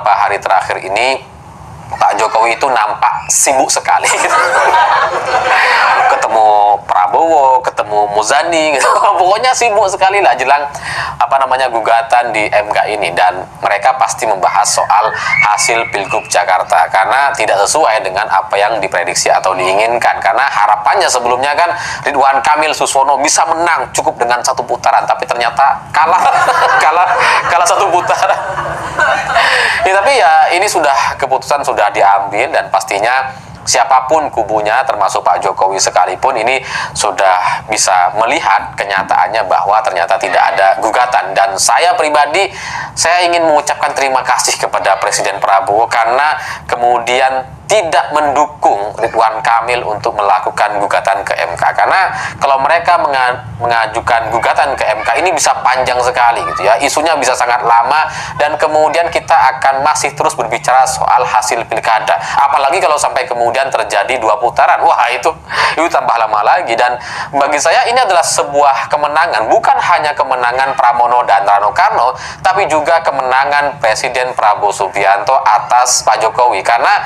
beberapa hari terakhir ini Pak Jokowi itu nampak sibuk sekali ketemu Prabowo, ketemu Muzani gitu. Pokoknya sibuk sekali lah jelang gugatan di MK ini, dan mereka pasti membahas soal hasil Pilgub Jakarta karena tidak sesuai dengan apa yang diprediksi atau diinginkan. Karena harapannya sebelumnya kan Ridwan Kamil Suswono bisa menang cukup dengan 1 putaran, tapi ternyata kalah kalah 1 putaran. Ya, tapi ya ini keputusan sudah diambil, dan pastinya siapapun kubunya termasuk Pak Jokowi sekalipun ini sudah bisa melihat kenyataannya bahwa ternyata tidak ada gugatan. Dan saya pribadi, saya ingin mengucapkan terima kasih kepada Presiden Prabowo karena kemudian tidak mendukung Ridwan Kamil untuk melakukan gugatan ke MK. Karena kalau mereka mengajukan gugatan ke MK ini bisa panjang sekali gitu ya, isunya bisa sangat lama, dan kemudian kita akan masih terus berbicara soal hasil pilkada. Apalagi kalau sampai kemudian terjadi 2 putaran, wah itu tambah lama lagi. Dan bagi saya ini adalah sebuah kemenangan, bukan hanya kemenangan Pramono dan Rano Karno, tapi juga kemenangan Presiden Prabowo Subianto atas Pak Jokowi. Karena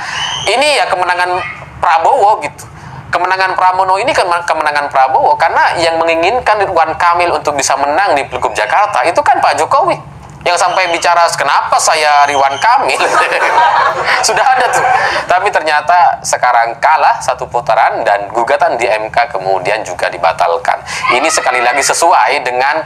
ini ya kemenangan Prabowo gitu. Kemenangan Pramono ini kemenangan Prabowo karena yang menginginkan Ridwan Kamil untuk bisa menang di Pilgub Jakarta itu kan Pak Jokowi. Yang sampai bicara kenapa saya Ridwan Kamil sudah ada tuh, tapi ternyata sekarang kalah 1 putaran dan gugatan di MK kemudian juga dibatalkan. Ini sekali lagi sesuai dengan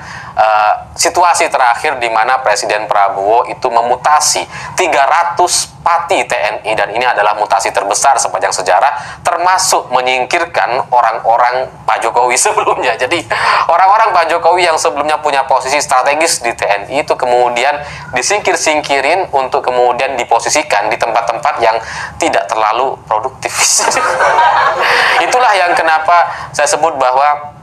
situasi terakhir di mana Presiden Prabowo itu memutasi 300 pati TNI, dan ini adalah mutasi terbesar sepanjang sejarah, termasuk menyingkirkan orang-orang Pak Jokowi sebelumnya. Jadi orang-orang Pak Jokowi yang sebelumnya punya posisi strategis di TNI itu kemudian disingkirin untuk kemudian diposisikan di tempat-tempat yang tidak terlalu produktif. Itulah yang kenapa saya sebut bahwa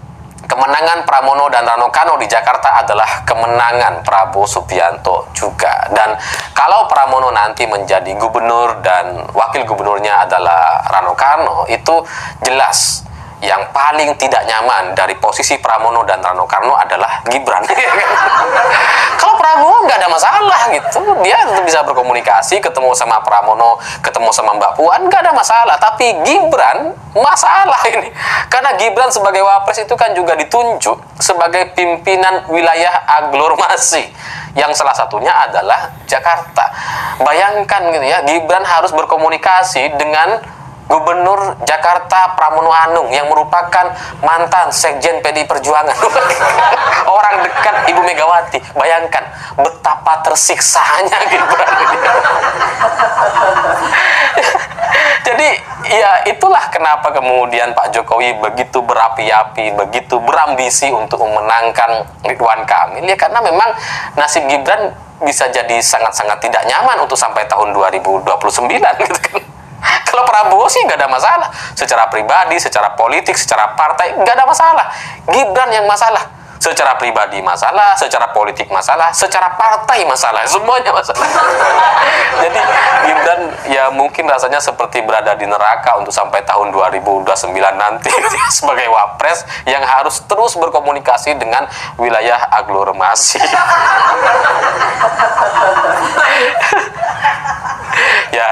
kemenangan Pramono dan Rano Karno di Jakarta adalah kemenangan Prabowo Subianto juga. Dan kalau Pramono nanti menjadi gubernur dan wakil gubernurnya adalah Rano Karno, itu jelas yang paling tidak nyaman dari posisi Pramono dan Rano Karno adalah Gibran. Kalau Prabowo nggak ada masalah gitu, dia bisa berkomunikasi, ketemu sama Pramono, ketemu sama Mbak Puan, nggak ada masalah. Tapi Gibran masalah ini, karena Gibran sebagai wapres itu kan juga ditunjuk sebagai pimpinan wilayah aglomerasi, yang salah satunya adalah Jakarta. Bayangkan gitu ya, Gibran harus berkomunikasi dengan Gubernur Jakarta Pramono Anung yang merupakan mantan sekjen PDI Perjuangan, orang dekat Ibu Megawati. Bayangkan betapa tersiksanya Gibran. Jadi ya itulah kenapa kemudian Pak Jokowi begitu berapi-api, begitu berambisi untuk memenangkan Ridwan Kamil, ya karena memang nasib Gibran bisa jadi sangat-sangat tidak nyaman untuk sampai tahun 2029 gitu kan. Kalau Prabowo sih nggak ada masalah, secara pribadi, secara politik, secara partai nggak ada masalah. Gibran yang masalah, secara pribadi masalah, secara politik masalah, secara partai masalah, semuanya masalah. Jadi Gibran ya mungkin rasanya seperti berada di neraka untuk sampai tahun 2029 nanti sebagai wapres yang harus terus berkomunikasi dengan wilayah aglomerasi. Ya,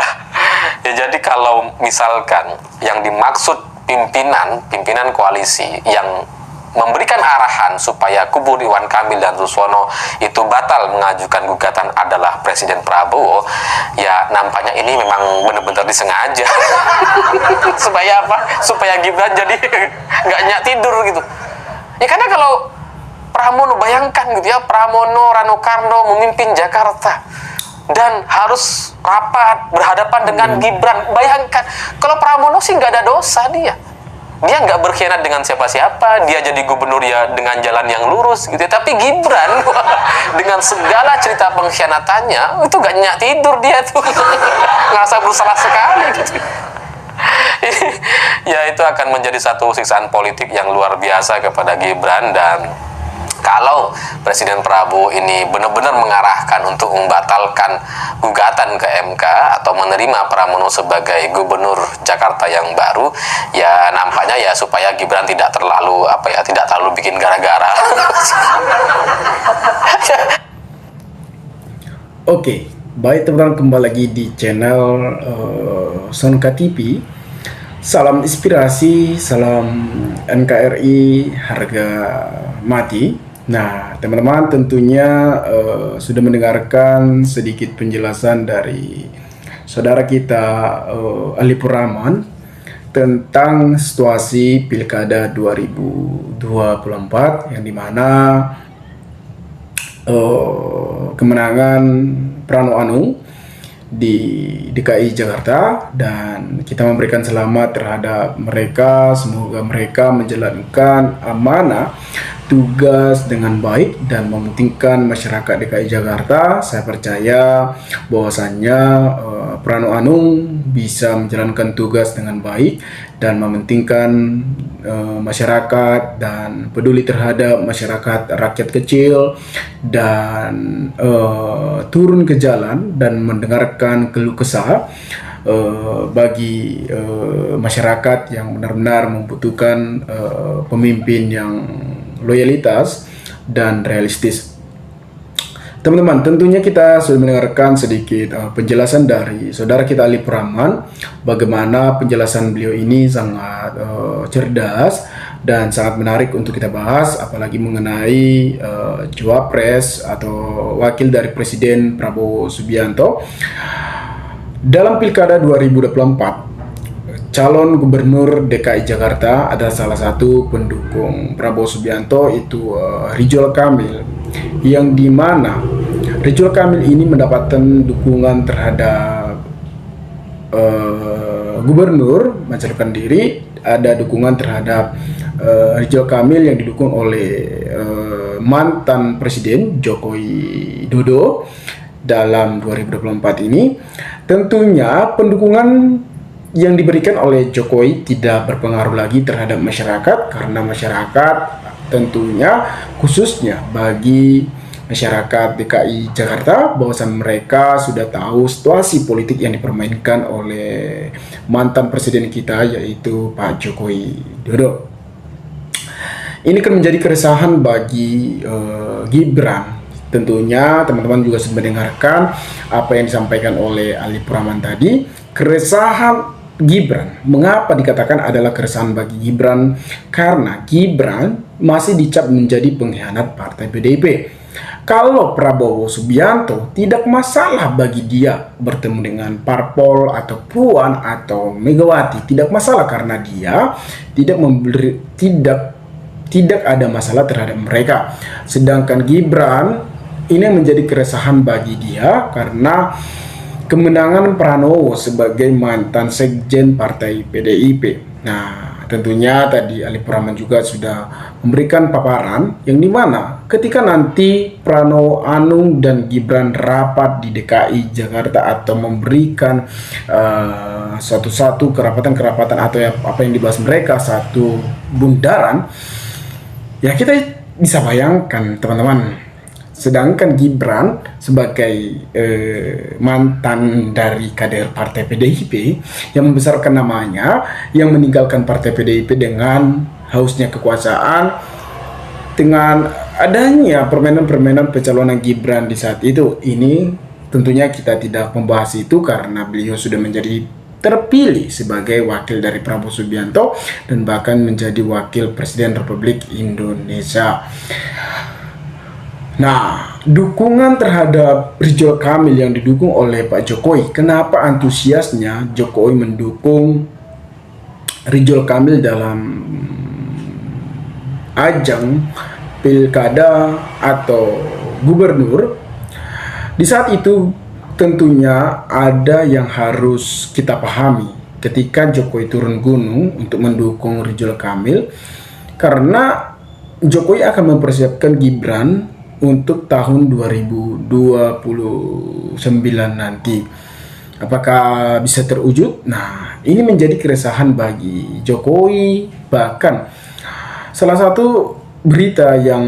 jadi kalau misalkan yang dimaksud pimpinan koalisi yang memberikan arahan supaya kubu Ridwan Kamil dan Suswono itu batal mengajukan gugatan adalah Presiden Prabowo, ya nampaknya ini memang benar-benar disengaja. Supaya apa? Supaya Gibran jadi nggak nyak tidur gitu. Ya karena kalau Pramono, bayangkan gitu ya, Pramono, Rano Karno memimpin Jakarta dan harus rapat berhadapan dengan Gibran. Bayangkan kalau Pramono sih nggak ada dosa, dia nggak berkhianat dengan siapa-siapa, dia jadi gubernur ya dengan jalan yang lurus gitu. Tapi Gibran dengan segala cerita pengkhianatannya itu nggak nyak tidur, dia tuh ngerasa bersalah sekali gitu. Ya itu akan menjadi satu siksaan politik yang luar biasa kepada Gibran. Dan kalau Presiden Prabowo ini benar-benar mengarahkan untuk membatalkan gugatan ke MK atau menerima Pramono sebagai gubernur Jakarta yang baru, ya nampaknya ya supaya Gibran tidak terlalu bikin gara-gara. Oke, Baik teman-teman, kembali lagi di channel Sonka TV. Salam inspirasi, salam NKRI harga mati. Nah teman-teman tentunya sudah mendengarkan sedikit penjelasan dari saudara kita Ali Purrahman tentang situasi Pilkada 2024 yang dimana kemenangan Prano Anung di DKI Jakarta, dan kita memberikan selamat terhadap mereka. Semoga mereka menjalankan amanah tugas dengan baik dan mementingkan masyarakat DKI Jakarta. Saya percaya bahwasannya Prano Anung bisa menjalankan tugas dengan baik dan mementingkan masyarakat dan peduli terhadap masyarakat rakyat kecil, dan turun ke jalan dan mendengarkan keluh kesah bagi masyarakat yang benar-benar membutuhkan pemimpin yang loyalitas dan realistis. Teman-teman, tentunya kita sudah mendengarkan sedikit penjelasan dari saudara kita Ali Purrahman, bagaimana penjelasan beliau ini sangat cerdas dan sangat menarik untuk kita bahas, apalagi mengenai Cawapres atau wakil dari Presiden Prabowo Subianto. Dalam Pilkada 2024, calon gubernur DKI Jakarta adalah salah satu pendukung Prabowo Subianto, itu Ridwan Kamil, yang dimana Ridwan Kamil ini mendapatkan dukungan terhadap gubernur mencalonkan diri. Ada dukungan terhadap Ridwan Kamil yang didukung oleh mantan Presiden Joko Widodo dalam 2024 ini. Tentunya pendukungan yang diberikan oleh Jokowi tidak berpengaruh lagi terhadap masyarakat, karena masyarakat tentunya khususnya bagi masyarakat DKI Jakarta bahwasan mereka sudah tahu situasi politik yang dipermainkan oleh mantan presiden kita, yaitu Pak Jokowi Dodo. Ini kan menjadi keresahan bagi Gibran. Tentunya teman-teman juga sudah mendengarkan apa yang disampaikan oleh Ali Purrahman tadi. Keresahan Gibran, mengapa dikatakan adalah keresahan bagi Gibran? Karena Gibran masih dicap menjadi pengkhianat partai PDIP. Kalau Prabowo Subianto, tidak masalah bagi dia bertemu dengan parpol atau Puan atau Megawati, tidak masalah karena dia tidak ada masalah terhadap mereka. Sedangkan Gibran ini menjadi keresahan bagi dia karena kemenangan Pranowo sebagai mantan sekjen partai PDIP. Nah, tentunya tadi Ali Purrahman juga sudah memberikan paparan yang dimana ketika nanti Prano Anung dan Gibran rapat di DKI Jakarta atau memberikan satu-satu kerapatan atau apa yang dibahas mereka satu bundaran, ya kita bisa bayangkan teman-teman. Sedangkan Gibran sebagai mantan dari kader partai PDIP yang membesarkan namanya, yang meninggalkan partai PDIP dengan hausnya kekuasaan, dengan adanya permainan-permainan pencalonan Gibran di saat itu. Ini tentunya kita tidak membahas itu karena beliau sudah menjadi terpilih sebagai wakil dari Prabowo Subianto dan bahkan menjadi wakil Presiden Republik Indonesia. Nah, dukungan terhadap Ridwan Kamil yang didukung oleh Pak Jokowi, kenapa antusiasnya Jokowi mendukung Ridwan Kamil dalam ajang pilkada atau gubernur? Di saat itu tentunya ada yang harus kita pahami ketika Jokowi turun gunung untuk mendukung Ridwan Kamil, karena Jokowi akan mempersiapkan Gibran untuk tahun 2029 nanti. Apakah bisa terwujud? Nah, ini menjadi keresahan bagi Jokowi. Bahkan salah satu berita yang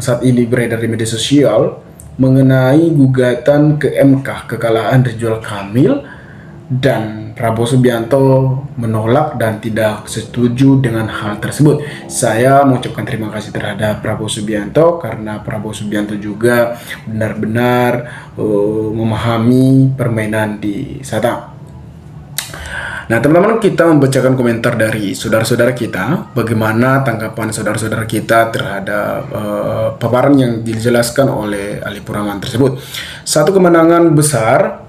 saat ini beredar di media sosial mengenai gugatan ke MK kekalahan Ridwan Kamil dan Prabowo Subianto menolak dan tidak setuju dengan hal tersebut. Saya mengucapkan terima kasih terhadap Prabowo Subianto karena Prabowo Subianto juga benar-benar memahami permainan di sana. Nah, teman-teman, kita membacakan komentar dari saudara-saudara kita. Bagaimana tanggapan saudara-saudara kita terhadap paparan yang dijelaskan oleh Ali Puraman tersebut. Satu kemenangan besar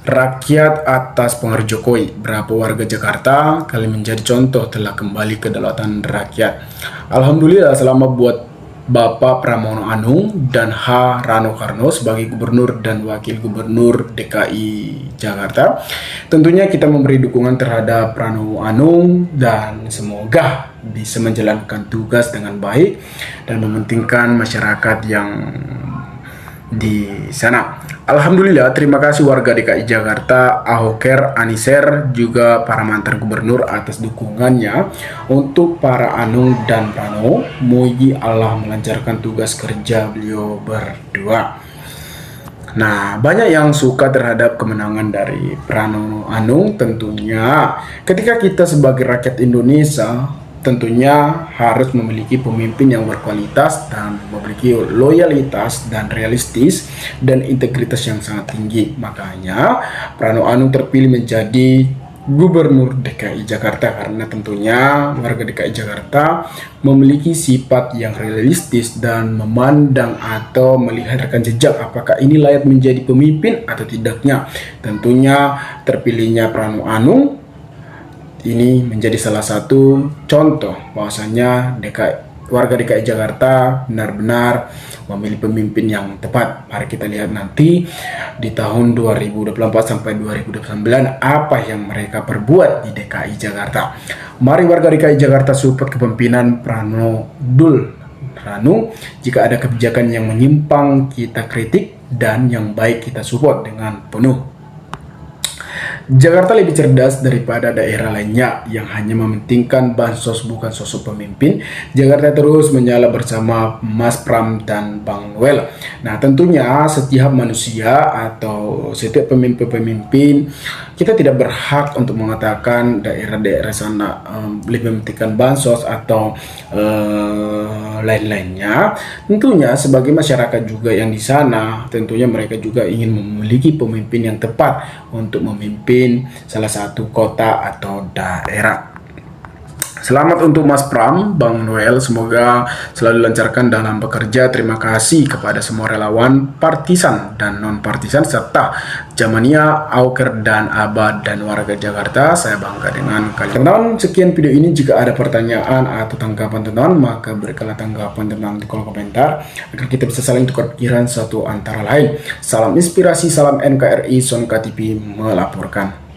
rakyat atas pengaruh Jokowi. Berapa warga Jakarta kali menjadi contoh telah kembali ke kedaulatan rakyat. Alhamdulillah, selama buat Bapak Pramono Anung dan H. Rano Karno sebagai gubernur dan wakil gubernur DKI Jakarta. Tentunya kita memberi dukungan terhadap Pramono Anung dan semoga bisa menjalankan tugas dengan baik dan mementingkan masyarakat yang di sana. Alhamdulillah, terima kasih warga DKI Jakarta, Ahoker, Aniser, juga para mantan gubernur atas dukungannya untuk para Anung dan Prano. Mogi Allah melancarkan tugas kerja beliau berdua. Nah, banyak yang suka terhadap kemenangan dari Prano Anung. Tentunya ketika kita sebagai rakyat Indonesia tentunya harus memiliki pemimpin yang berkualitas dan memiliki loyalitas dan realistis dan integritas yang sangat tinggi. Makanya Prano Anung terpilih menjadi Gubernur DKI Jakarta karena tentunya warga DKI Jakarta memiliki sifat yang realistis dan memandang atau melihat rekam jejak apakah ini layak menjadi pemimpin atau tidaknya. Tentunya terpilihnya Prano Anung ini menjadi salah satu contoh bahwasanya warga DKI Jakarta benar-benar memilih pemimpin yang tepat. Mari kita lihat nanti di tahun 2024 sampai 2029 apa yang mereka perbuat di DKI Jakarta. Mari warga DKI Jakarta support kepemimpinan Prano Ranu. Jika ada kebijakan yang menyimpang kita kritik dan yang baik kita support dengan penuh. Jakarta lebih cerdas daripada daerah lainnya yang hanya mementingkan bansos bukan sosok pemimpin. Jakarta terus menyala bersama Mas Pram dan Bang Noel. Nah, tentunya setiap manusia atau setiap pemimpin-pemimpin kita tidak berhak untuk mengatakan daerah-daerah sana lebih mementingkan bansos atau lain-lainnya. Tentunya sebagai masyarakat juga yang di sana, tentunya mereka juga ingin memiliki pemimpin yang tepat untuk memimpin salah satu kota atau daerah. Selamat untuk Mas Pram, Bang Noel, semoga selalu dilancarkan dalam bekerja. Terima kasih kepada semua relawan partisan dan non-partisan serta Jamania, Auker, dan Abad dan warga Jakarta. Saya bangga dengan kalian. Teman-teman, sekian video ini. Jika ada pertanyaan atau tanggapan teman-teman, maka berikanlah tanggapan teman di kolom komentar agar kita bisa saling tukar pikiran satu antara lain. Salam inspirasi, salam NKRI, Sonka TV melaporkan.